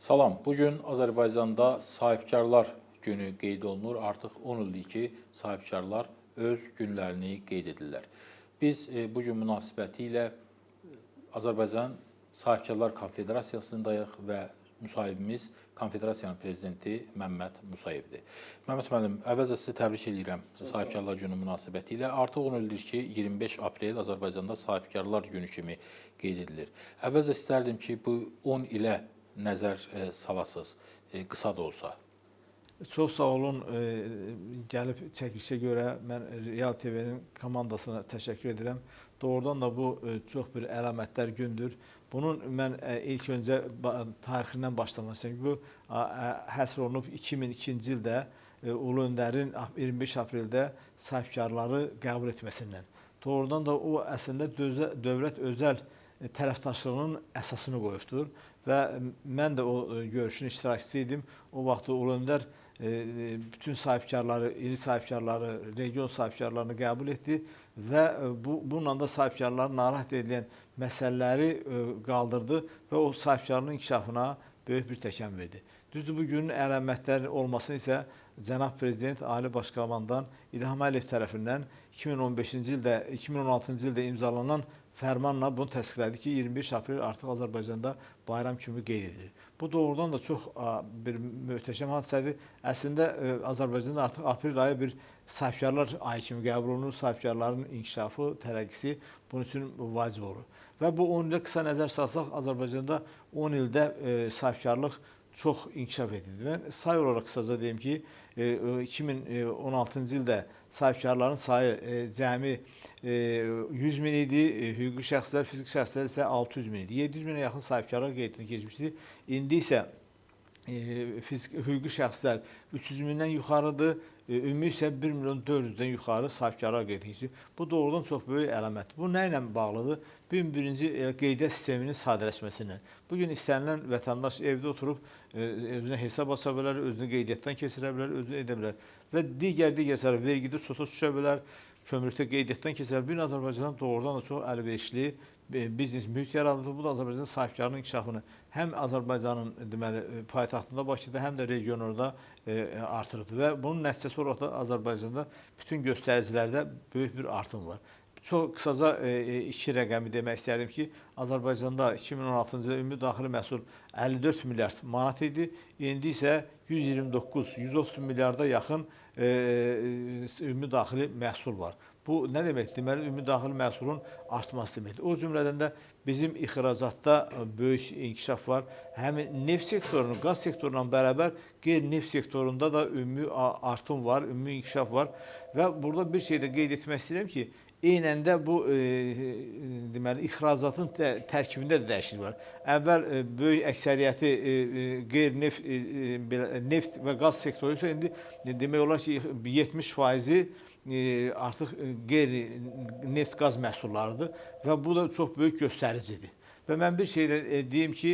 Salam. Bugün Azərbaycanda sahibkarlar günü qeyd olunur. Artıq 10 ildir ki, sahibkarlar öz günlərini qeyd edirlər. Biz bugün münasibətilə Azərbaycan Sahibkarlar Konfederasiyasındayıq və müsahibimiz Konfederasiyanın prezidenti Məmməd Musayevdir. Məmməd müəllim, əvvəlcə sizi təbrik edirəm Sahibkarlar günü münasibətilə. Artıq 10 ildir ki, 25 aprel Azərbaycanda Sahibkarlar günü kimi qeyd edilir. Əvvəlcə istərdim ki, bu 10 ilə nəzər salasınız, qısa da olsa. Çox sağ olun. Gəlib çəkilişə görə mən Real TV-nin komandasına təşəkkür edirəm. Doğrudan da bu çox bir əlamətlər gündür. Bunun mən ilk öncə tarixindən başlamaq istəyirəm. Bu həsr olunub 2002-ci ildə Ulu Öndərin 25 apreldə sahibkarları qəbul etməsindən. Doğrudan da o əslində dövlət özəl tərəfdaşlığının əsasını qoyubdur və mən də o görüşün iştirakçısı idim. O vaxt Ulu Öndər bütün sahibkarları, iri sahibkarları, region sahibkarlarını qəbul etdi və bununla da sahibkarları narahat edilən məsələləri qaldırdı və o sahibkarlığın inkişafına böyük bir təkan verdi. Düzdür, bu günün əlamətləri olmasını isə Cənab Prezident Ali Başkomandan İlham Əliyev tərəfindən 2015-ci ildə, 2016-cı ildə imzalanan fərmanla bunu təsdiqlədi ki, 25 aprel artıq Azərbaycanda bayram kimi qeyd edilir. Bu doğrudan da çox bir möhtəşəm hadisədir. Əslində Azərbaycanda artıq aprel ayı bir sahibkarlar ayı kimi qəbul olunur. Sahibkarların inkişafı, tərəqqisi bunun üçün vacib olur. Və bu 10 ilə qısa nəzər salsaq, Azərbaycanda 10 ildə sahibkarlıq çox inkişaf edildi. Mən say olaraq qısaca deyim ki, 2016-cı ildə sahibkarların sayı cəmi 100 min idi, hüquqi şəxslər, fiziki şəxslər isə 600 min idi. 700 minə yaxın sahibkarlar qeydini keçmişdi. İndi isə hüquqi şəxslər 300 mindən yuxarıdır, ümumi isə 1 milyon 400-dən yuxarı sahibkarlar qeydini keçir. Bu doğrudan çox böyük əlamətdir. Bu nə ilə bağlıdır? Birinci qeydiyyat sisteminin sadələşməsindən. Bugün istənilən vətəndaş evdə oturub özünə hesab aça bilər, özünü qeydiyyatdan keçirə bilər, özünü edə bilər və digər vergidə çota düşə bilər, kömürlükdə qeydiyyatdan keçirə bilər. Azərbaycandan doğrudan da çox əlverişli biznes mühit yaradıldı. Bu da Azərbaycanın sahibkarlığının inkişafını həm Azərbaycanın deməli paytaxtında Bakıda, həm də regionlarda artırdı və bunun nəticəsi olaraq da Azərbaycanda bütün göstəricilərdə böyük bir artım var. Çox qısaca iki rəqəmi demək istəyirəm ki, Azərbaycanda 2016-cı ildə ümumi daxili məhsul 54 milyard manat idi. İndi isə 129-130 milyarda yaxın ümumi daxili məhsul var. Bu nə deməkdir? Deməli, ümumi daxili məhsulun artması deməkdir. O cümlədən də bizim ixracatda böyük inkişaf var. Həmin neft sektorunun, qaz sektoruyla bərabər qeyri-neft sektorunda da ümumi artım var, ümumi inkişaf var. Və burada bir şey də qeyd etmək istəyirəm ki, eynən də bu deməli ixracatın tərkibində də dəyişiklik var. Əvvəl böyük əksəriyyəti qeyri-neft və qaz sektoru isə indi demək olar ki 70%-i artıq qeyri-neft qaz məhsullarıdır və bu da çox böyük göstəricidir. Və mən bir şey də deyim ki,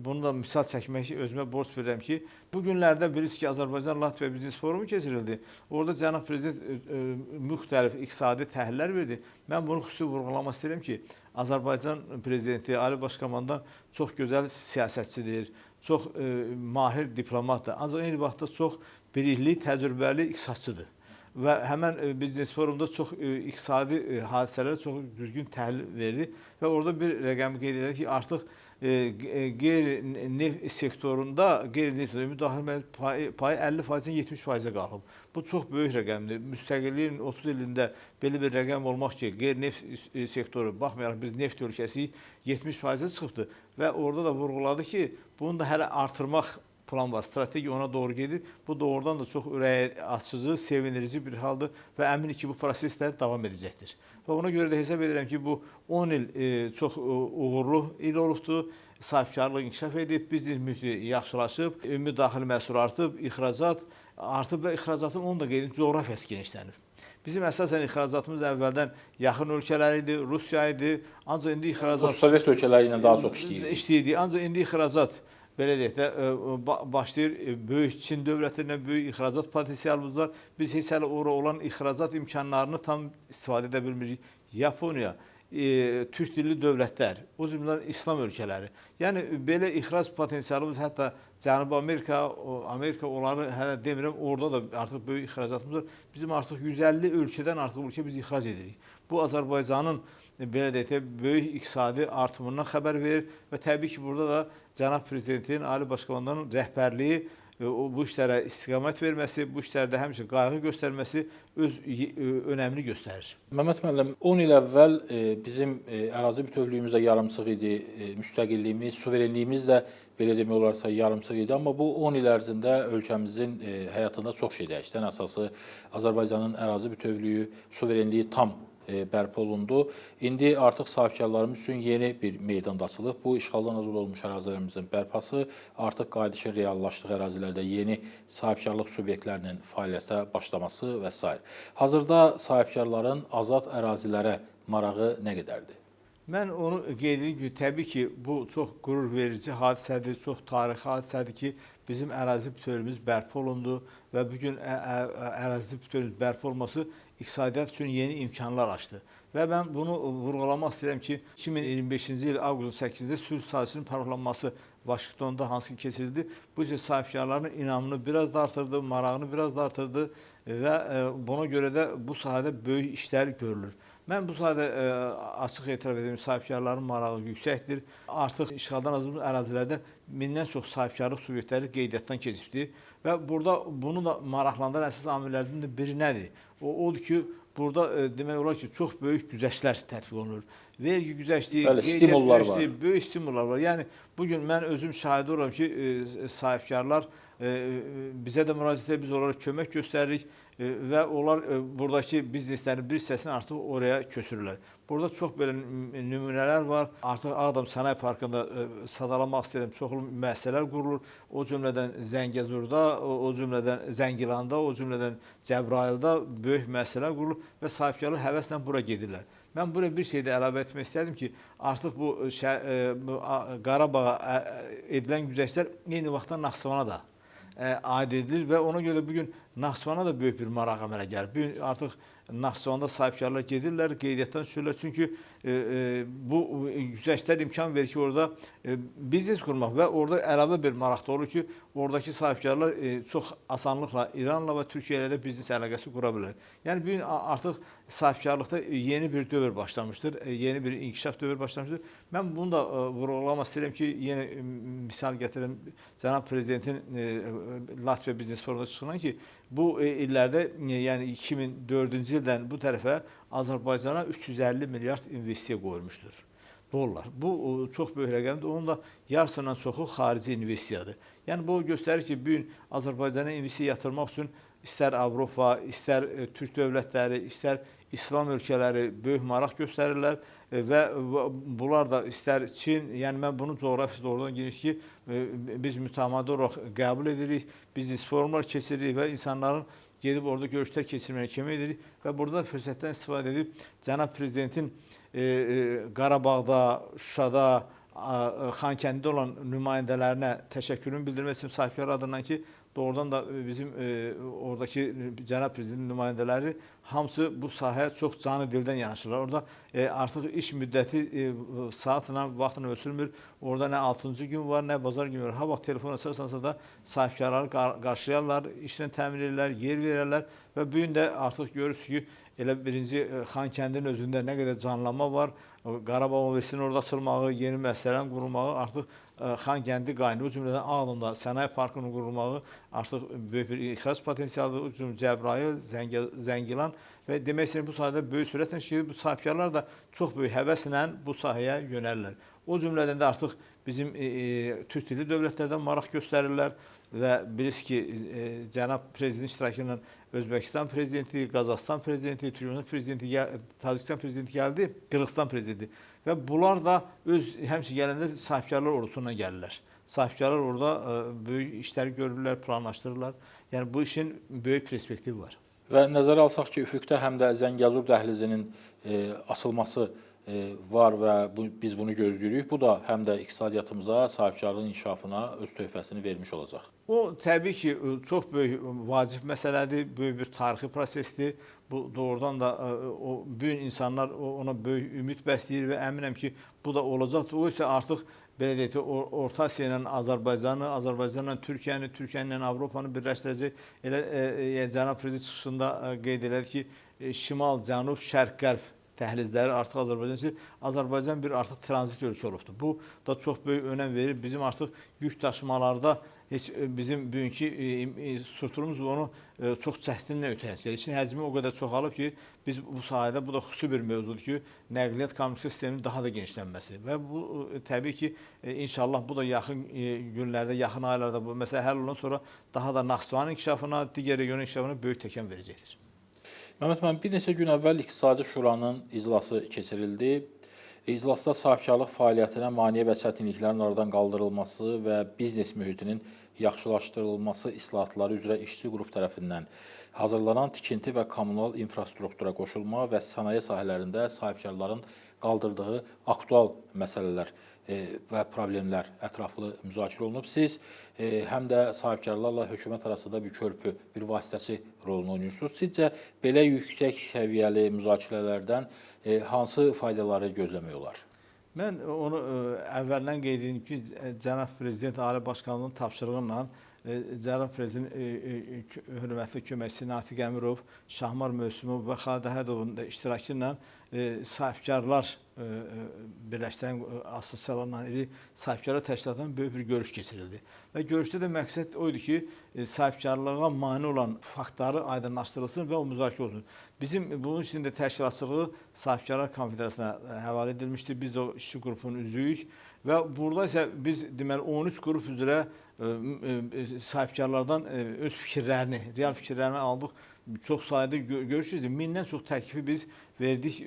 bunu da misal çəkmək özümə borc verirəm ki, bu günlərdə bilirsiniz ki, Azərbaycan-Latviya Biznes Forumu keçirildi. Orada Cənab Prezident müxtəlif iqtisadi təhlillər verdi. Mən bunu xüsusi vurğulamaq istəyirəm ki, Azərbaycan Prezidenti Ali Başkomandan çox gözəl siyasətçidir, çox mahir diplomatdır. Ancaq eyni vaxtda çox bilikli, təcrübəli iqtisadçıdır. Və həmən Biznes Forumda çox iqtisadi hadisələrə çox düzgün təhlil verdi və orada bir rəqəmi qeyd edir ki, artıq qeyri-neft sektorunda qeyri-neft müdaxilə payı 50%-dən 70%-ə qalxıb. Bu çox böyük rəqəmdir. Müstəqilliyin 30 ilində belə bir rəqəm olmaq ki, qeyri-neft sektoru, baxmayaraq biz neft ölkəsiyik, 70%-ə çıxıbdır və orada da vurğuladı ki, bunu da hələ artırmaq plan var, strateji ona doğru gedir. Bu doğrudan da çox ürək açıcı, sevindirici bir haldır və əminik ki, bu proses də davam edəcəkdir. Və ona görə də hesab edirəm ki, bu 10 il çox uğurlu il olubdur. Sahibkarlıq inkişaf edib, biznes mühiti yaxşılaşıb, ümumi daxili məhsul artıb, ixracat artıb və ixracatın onu da qeyd edib, coğrafiyası genişlənib. Bizim əsasən ixracatımız əvvəldən yaxın ölkələr idi, Rusiya idi. Ancaq indi ixracat Sovet ölkələri ilə daha çox işləyirdi. Ancaq indi ixracat belə deyək də başlayır, böyük Çin dövlətinə böyük ixracat potensialımız var. Biz heç hələ orada olan ixracat imkanlarını tam istifadə edə bilmirik. Yaponiya, türk dilli dövlətlər, o cümlədən İslam ölkələri. Yəni belə ixrac potensialımız hətta Cənubi Amerika onları hələ demirəm, orada da artıq böyük ixracatımız var. Bizim artıq 150 ölkədən artıq ölkə biz ixrac edirik. Bu Azərbaycanın belə deyək, böyük iqtisadi artımından xəbər verir və təbii ki, burada da Cənab Prezidentin, Ali Başkomandanın rəhbərliyi, bu işlərə istiqamət verməsi, bu işlərdə həmişə qayğı göstərməsi öz önəmini göstərir. Məmməd müəllim, 10 il əvvəl bizim ərazi bütövlüyümüz də yarımsıq idi, müstəqilliyimiz, suverenliyimiz də belə demək olarsa yarımsıq idi. Amma bu 10 il ərzində ölkəmizin həyatında çox şey dəyişdi. Ən əsası Azərbaycanın ərazi bütövlüyü, suverenliyi tam bərpa olundu. İndi artıq sahibkarlarımız üçün yeni bir meydan açılıb. Bu işğaldan azad olmuş ərazilərimizin bərpası, artıq qayıdışın reallaşdığı ərazilərdə yeni sahibkarlıq subyektlərinin fəaliyyətə başlaması və s. Hazırda sahibkarların azad ərazilərə marağı nə qədərdir? Mən onu qeyd edeyim ki, təbii ki, bu çox qürur verici hadisədir, çox tarixi hadisədir ki, bizim ərazi bütövlüyümüz bərpa olundu və bugün ərazi bütövlüyümüz bərpa olması iqtisadiyyat üçün yeni imkanlar açdı. Və mən bunu vurğulamaq istəyirəm ki, 2025-ci il avqustun 8-də sülh sazişinin paraflanması Vaşinqtonda hansı ki keçirildi, bu isə sahibkarların inamını biraz da artırdı, marağını biraz da artırdı və buna görə də bu sahədə böyük işlər görülür. Mən bu sahədə açıq etiraf edirəm, sahibkarların marağı yüksəkdir. Artıq işğaldan azad ərazilərdə mindən çox sahibkarlıq subyektləri qeydiyyatdan keçibdir və burada bunu da maraqlandıran əsas amillərdən də biri nədir? Odur ki, burada demək olar ki, çox böyük güzəştlər tətbiq olunur. Vergi güzəştliyi, qeydiyyat güzəştliyi, böyük stimullar var. Yəni, bugün mən özüm şahidi oluram ki, sahibkarlar bizə də müraciət edir, biz onlara kömək göstəririk və onlar buradakı bizneslərin bir hissəsini artıq oraya köçürürlər. Burada çox belə nümunələr var. Artıq Ağdam Sənaye Parkında sadalamaq istəyirəm, çoxlu müəssisələr qurulur. O cümlədən Zəngəzurda, o cümlədən Zəngilanda, o cümlədən Cəbrayılda böyük müəssisələr qurulur və sahibkarlar həvəslə bura gedirlər. Mən buraya bir şey də əlavə etmək istərdim ki, artıq bu Qarabağa edilən güzəştlər eyni vaxtda Naxçıvana da aid edilir və ona görə bugün Naxçıvana da böyük bir maraq əmələ gəlir. Bugün artıq Naxçıvanda sahibkarlar gedirlər, qeydiyyatdan düşürlər. Çünki bu güzəştlər imkan verir ki, orada biznes qurmaq və orada əlavə bir maraq da olur ki, oradakı sahibkarlar çox asanlıqla İranla və Türkiyə ilə də biznes əlaqəsi qura bilər. Yəni, bugün artıq sahibkarlıqda yeni bir dövr başlamışdır, yeni bir inkişaf dövr başlamışdır. Mən bunu da vurğulamaq istəyirəm ki, yeni misal gətirəm, Cənab Prezidentin Latviya Biznes Forumunda çıxılan ki, bu illərdə, yəni 2004-cü ildən bu tərəfə Azərbaycana 350 milyard investisiya qoyulmuşdur. Dollar. Bu çox böyük rəqəmdir. Onun da yarısından çoxu xarici investisiyadır. Yəni, bu göstərir ki, bugün Azərbaycana investisiya yatırmaq üçün istər Avropa, istər Türk dövlətləri, istər İslam ölkələri böyük maraq göstərirlər və bunlar da istər Çin, yəni mən bunun coğrafiyası doğrudan geniş ki, biz mütəmadi olaraq qəbul edirik, biznes forumlar keçiririk və insanların gedib orada görüşlər keçirməyə kömək edirik və burada fürsətdən istifadə edib Cənab Prezidentin Qarabağda, Şuşada, Xankəndidə olan nümayəndələrinə təşəkkürümü bildirmək istəyirəm sahibkar adından ki, doğrudan da bizim oradakı Cənab Prezidentin nümayəndələri hamısı bu sahəyə çox canı dildən yanaşırlar. Orada artıq iş müddəti saatla, vaxtla ölçülmür. Orada nə 6-cı gün var, nə bazar günü var. Ha vaxt telefon açarsansa da sahibkarları qarşılayarlar, işlə təmin edirlər, yer verərlər və bu gün də artıq görürsünüz ki, elə birinci Xankəndinin özündə nə qədər canlanma var. Qarabağ Universitetinin orada açılmağı, yeni müəssisələrin qurulmağı artıq Xankəndi qaynı, o cümlədən Ağdamda sənaye parkının qurulmağı artıq böyük bir ixrac potensialıdır. O cümlə Cəbrayıl, Zəngilan və demək istəyirəm bu sahədə böyük sürətlə işləyir. Bu sahibkarlar da çox böyük həvəslə bu sahəyə yönəlirlər. O cümlədən də artıq bizim türk dilli dövlətlərdən maraq göstərirlər və bilirsiniz ki, Cənab Prezident iştirakı ilə Özbəkistan prezidenti, Qazaxıstan prezidenti, Türkmənistan prezidenti, Tacikistan prezidenti gəldi, Qırğızstan prezidenti. Və bunlar da öz həmçinin gələndə sahibkarlar ordusundan gəlirlər. Sahibkarlar orada böyük işləri görürlər, planlaşdırırlar. Yəni bu işin böyük perspektivi var. Və nəzərə alsaq ki, üfüqdə həm də Zəngəzur dəhlizinin açılması var və biz bunu gözləyirik. Bu da həm də iqtisadiyyatımıza, sahibkarlığın inkişafına öz töhfəsini vermiş olacaq. O təbii ki, çox böyük vacib məsələdir, böyük bir tarixi prosesdir. bu doğrudan da o böyük insanlar ona böyük ümid bəsləyir və əminəm ki, bu da olacaqdır. O isə artıq belə deyək ki, Orta Asiya ilə Azərbaycanı, Azərbaycanla Türkiyəni, Türkiyə ilə Avropanı birləşdirəcək. Elə cənab prezident çıxışında qeyd elədi ki, şimal, cənub, şərq, qərb dəhlizləri artıq Azərbaycan üçün Azərbaycan bir artıq tranzit ölkə olubdur. Bu da çox böyük önəm verir. Bizim artıq yük daşımalarda heç bizim bugünkü strukturumuz onu çox çətinlə ötəyəcək. İçin həcmi o qədər çoxalıb ki, biz bu sahədə bu da xüsusi bir mövzudur ki, nəqliyyat kommunikasiya sisteminin daha da genişlənməsi və bu təbii ki, inşallah bu da yaxın günlərdə, yaxın aylarda bu məsələ həll olandan sonra daha da Naxçıvanın inkişafına, digər regionun inkişafına böyük təkan verəcəkdir. Məhəmməd müəllim, bir neçə gün əvvəl İqtisadi Şuranın iclası keçirildi. İclasda sahibkarlıq fəaliyyətinə maneə və çətinliklərin aradan qaldırılması və biznes mühitinin yaxşılaşdırılması islahatları üzrə işçi qrup tərəfindən hazırlanan tikinti və kommunal infrastruktura qoşulma və sənaye sahələrində sahibkarların qaldırdığı aktual məsələlər və problemlər ətraflı müzakirə olunub. Siz həm də sahibkarlarla hökumət arasında bir körpü, bir vasitəçi rolunu oynayırsınız. Sizcə belə yüksək səviyyəli müzakirələrdən hansı faydaları gözləmək olar? Mən onu əvvəldən qeyd edim ki, cənab prezident Ali Başkanlığının tapşırığı ilə cənab prezident hörmətli köməkçisi Natiq Əmirov, Şahmar Mövsümov və Xalid Əhədovun da iştirakı ilə sahibkarlar birləşdirən assosiasiyalarla iri sahibkarlar təşkilatının böyük bir görüş keçirildi. Və görüşdə də məqsəd o idi ki, sahibkarlığa mane olan faktları aydınlaşdırılsın və o müzakirə olsun. Bizim bunun için də təşkilatçılığı Sahibkarlar Konfederasiyasına həvalə edilmişdir. Biz də o işçi qrupunun üzvüyük və burada isə biz deməli 13 qrup üzrə sahibkarlardan öz fikirlərini, real fikirlərini aldıq. Çox sayıda görüşürüz. 1000-dən çox təklifi biz verdik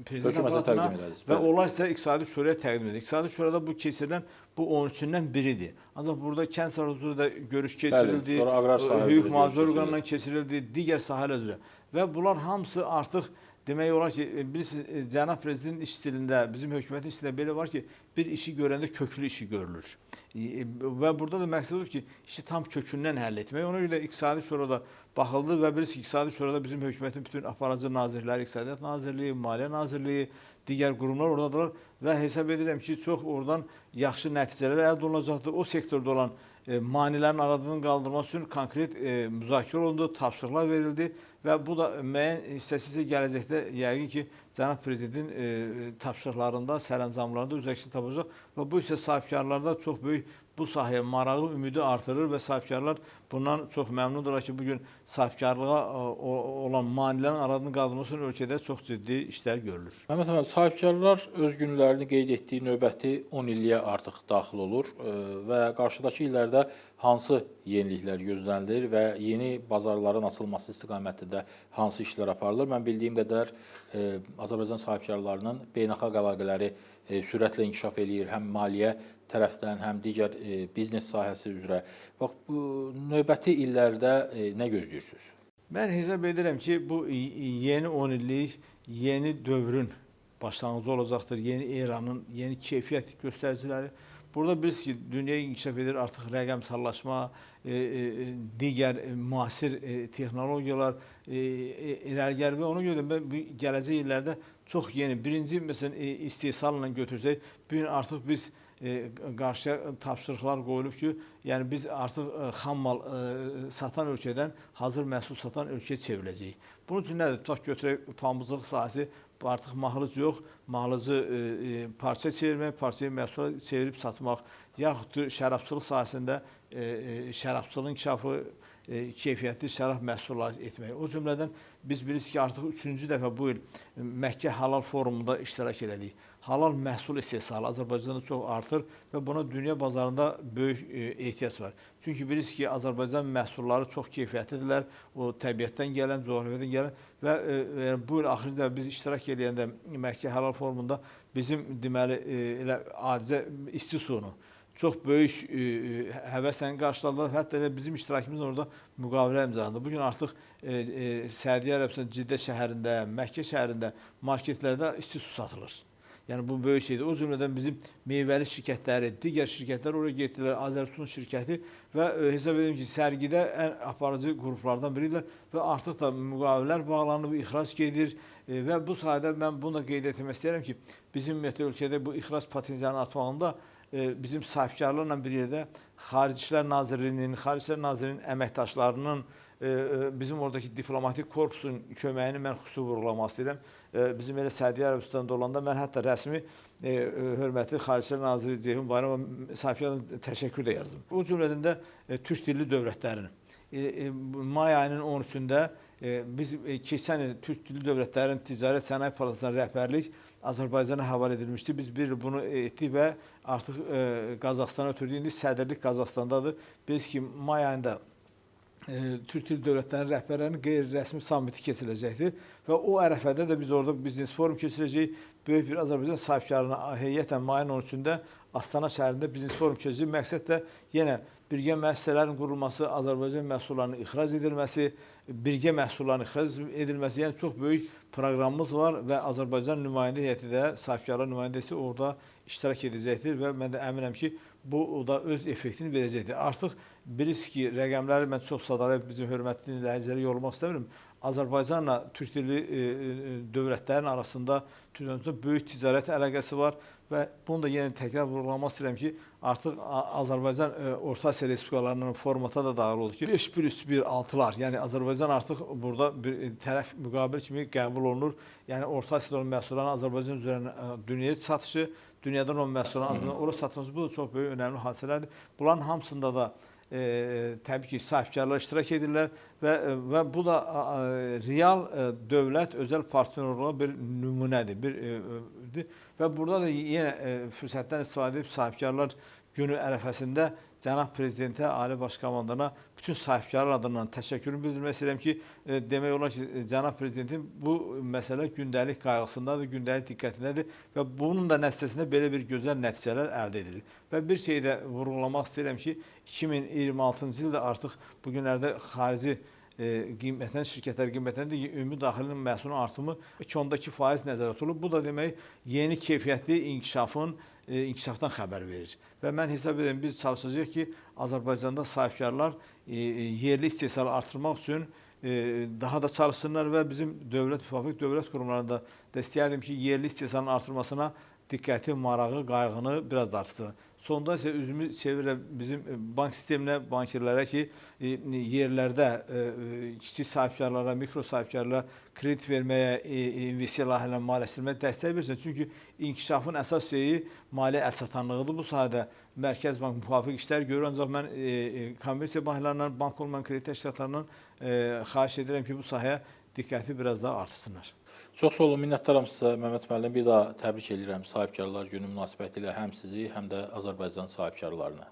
prezident aparatına və onlar isə İqtisadi Şuraya təqdim edik. İqtisadi Şurada bu keçirilən bu 13-dən biridir. Ancaq burada kənd sahələri da görüş keçirildi, hüquq mühafizə orqanından keçirildi, digər sahələr üzrə. Və bunlar hamısı artıq demək olar ki, bilirsiniz, cənab prezident iş stilində, bizim hökumətin stilində belə var ki, bir işi görəndə köklü işi görülür. Və burada da məqsəd odur ki, işi tam kökündən həll etmək. Ona görə İqtisadi Şurada baxıldı və bilirsiniz, İqtisadi Şurada bizim hökumətin bütün aparıcı nazirləri, İqtisadiyyat Nazirliyi, Maliyyə Nazirliyi, digər qurumlar oradadırlar və hesab edirəm ki, çox oradan yaxşı nəticələr əldə olunacaqdır. O sektorda olan manilərin aradan qaldırılması üçün konkret müzakirə olundu, tapşırıqlar verildi və bu da müəyyən hissəsi isə gələcəkdə yəqin ki, cənab prezidentin tapşırıqlarında, sərəncamlarında öz əksini tapacaq və bu isə sahibkarlarda çox böyük bu sahəyə marağı, ümidi artırır və sahibkarlar bundan çox məmnundurlar ki, bugün sahibkarlığa olan manilərin aradan qaldırılması üçün ölkədə çox ciddi işlər görülür. Məhəmməd müəllim, sahibkarlar öz günlərini qeyd etdiyi növbəti 10 illiyə artıq daxil olur və qarşıdakı illərdə hansı yeniliklər gözlənilir və yeni bazarların açılması istiqamətində hansı işlər aparılır? Mən bildiyim qədər Azərbaycan sahibkarlarının beynəlxalq əlaqələri sürətlə inkişaf eləyir, həm maliyyə tərəfdən, həm digər biznes sahəsi üzrə. Bax, bu növbəti illərdə nə gözləyirsiniz? Mən hesab edirəm ki, bu yeni 10 illik yeni dövrün başlanğıcı olacaqdır. Yeni eranın, yeni keyfiyyət göstəriciləri. Burada bilirsiniz ki, dünya inkişaf edir, artıq rəqəmsallaşma, digər müasir texnologiyalar irəli gəlir və ona görə də gələcək illərdə çox yeni, birinci məsələn istehsalla götürsək, bu gün artıq biz qarşıya tapşırıqlar qoyulub ki, yəni biz artıq xam mal satan ölkədən hazır məhsul satan ölkəyə çevriləcəyik. Bunun üçün nədir? Tutaq götürək pambıqçılıq sahəsi, artıq mahlıc yox, mahlıcı parça çevirmək, parçayı məhsula çevirib satmaq, yaxud şərabçılıq sahəsində şərabçılığın inkişafı, keyfiyyətli şərab məhsulları etmək. O cümlədən biz bilirik ki, artıq 3-cü dəfə bu il Məkkə Halal Forumunda iştirak elədik. Halal məhsul istehsalı Azərbaycanda çox artır və buna dünya bazarında böyük ehtiyac var. Çünki bilirsiniz ki, Azərbaycan məhsulları çox keyfiyyətlidirlər, o təbiətdən gələn, coğrafiyadan gələn və bu il axırı da biz iştirak edəndə Məkkə Halal Forumunda bizim deməli elə adicə isti suyunu çox böyük həvəslə qarşıladılar. Hətta elə bizim iştirakımız orada müqavilə imzalandı. Bugün artıq Səudiyyə Ərəbistan Ciddə şəhərində, Məkkə şəhərində marketlərdə isti su satılır. Yəni bu böyük şeydir. O cümlədən bizim meyvəli şirkətləri, digər şirkətlər oraya getdilər. Azərsun şirkəti və hesab edirəm ki, sərgidə ən aparıcı qruplardan biridirlər və artıq da müqavilələr bağlanıb, ixrac gedir və bu sayədə mən bunu da qeyd etmək istəyirəm ki, bizim ümumiyyətlə ölkədə bu ixrac potensialının artmağında bizim sahibkarlarla bir yerdə Xarici İşlər Nazirliyinin əməkdaşlarının bizim oradakı diplomatik korpusun köməyini mən xüsusi vurğulamaq istəyirəm. Bizim elə Səudiyyə Ərəbistanında olanda mən hətta rəsmi hörmətli Xarici İşlər Naziri Ceyhun Bayramova sahibkarlarına təşəkkür də yazdım. O cümlədən də türk dilli dövlətlərin may ayının 13-də biz keçən il türk dilli dövlətlərin Ticarət Sənaye Palatasına rəhbərlik Azərbaycana həvalə edilmişdi. Biz bir il bunu etdik və artıq Qazaxstana ötürdük. İndi sədrlik Qazaxstandadır. Biz ki, may ayında Türk Dil Dövlətlərinin rəhbərlərinin qeyri-rəsmi samiti keçiriləcəkdir və o ərəfədə də biz orada biznes forum keçirəcəyik. Böyük bir Azərbaycan sahibkarlarına heyətən mayın 13-də Astana şəhərində biznes forum keçiriləcək. Məqsəd də yenə birgə müəssisələrin qurulması, Azərbaycan məhsullarının ixrac edilməsi, birgə məhsulların ixrac edilməsi, yəni çox böyük proqramımız var və Azərbaycan nümayəndə heyəti də, sahibkarlar nümayəndəsi orada iştirak edəcəkdir və mən də əminəm ki, bu da öz effektini verəcəkdir. Artıq bilirsiniz ki, rəqəmləri mən çox sadalayıb bizim hörmətli dinləyiciləri yorulmaq istəmirəm. Azərbaycanla türk dilli dövlətlərin arasında böyük ticarət əlaqəsi var və bunu da yenə təkrar vurğulamaq istəyirəm ki, artıq Azərbaycan Orta Asiya Respublikalarının formata da daxil oldu ki, 5+1-6-lar, yəni Azərbaycan artıq burada bir tərəf müqabil kimi qəbul olunur. Yəni Orta Asiyada olan məhsulların Azərbaycan üzərinə dünyaya satışı, dünyadan olan məhsulların ora satılması, bu da çox böyük, önəmli hadisələrdir. Bunların hamısında da təbii ki, sahibkarlar iştirak edirlər və bu da real dövlət özəl partnerluğa bir nümunədir. Və burada da yenə fürsətdən istifadə edib sahibkarlar günü ərəfəsində Cənab Prezidentə, Ali Baş Komandana bütün sahibkarlar adından təşəkkürümü bildirmək istəyirəm ki, demək olar ki, Cənab Prezidentin bu məsələ gündəlik qayğısındadır, gündəlik diqqətindədir və bunun da nəticəsində belə bir gözəl nəticələr əldə edilir. Və bir şey də vurğulamaq istəyirəm ki, 2026-cı ildə artıq bu günlərdə xarici qiymətən, şirkətlər qiymətəndir ki, ümumi daxilinin məhsulunun artımı 2,2% nəzərdə tutulub. Bu da demək, yeni keyfiyyətli inkişafdan xəbər verir. Və mən hesab edirəm, biz çalışacağıq ki, Azərbaycanda sahibkarlar yerli istehsalı artırmaq üçün daha da çalışsınlar və bizim müvafiq dövlət qurumlarında da istəyərdim ki, yerli istehsalın artırmasına diqqəti, marağı, qayğını biraz da artırsın. Sonda isə üzümü çevirirəm bizim bank sisteminə, bankirlərə ki, yerlərdə kiçik sahibkarlara, mikro sahibkarlara kredit verməyə, investisiya layihələrinə maliyyələşdirməyə dəstək versin. Çünki inkişafın əsas şeyi maliyyə əlçatanlığıdır. Bu sahədə Mərkəz Bank müvafiq işlər görür. Ancaq mən kommersiya banklarından, bank olmayan kredit təşkilatlarından xahiş edirəm ki, bu sahəyə diqqəti biraz daha artırsınlar. Çox sağ olun, minnətdaram sizə Məmməd müəllim. Bir daha təbrik edirəm Sahibkarlar Günü münasibətilə həm sizi, həm də Azərbaycan sahibkarlarına.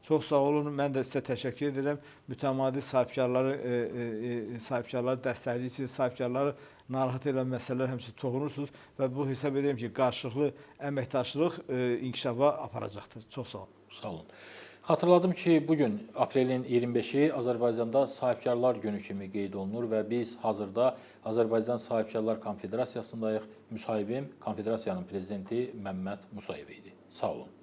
Çox sağ olun, mən də sizə təşəkkür edirəm. Mütəmadi sahibkarları dəstəkləyirsiniz, sahibkarları narahat edən məsələlər həmçinin toxunursunuz və bu hesab edirəm ki, qarşılıqlı əməkdaşlıq inkişafa aparacaqdır. Çox sağ olun. Sağ olun. Xatırladım ki, bugün aprelin 25-i Azərbaycanda Sahibkarlar Günü kimi qeyd olunur və biz hazırda Azərbaycan Sahibkarlar Konfederasiyasındayıq. Müsahibim Konfederasiyanın prezidenti Məmməd Musayev idi. Sağ olun.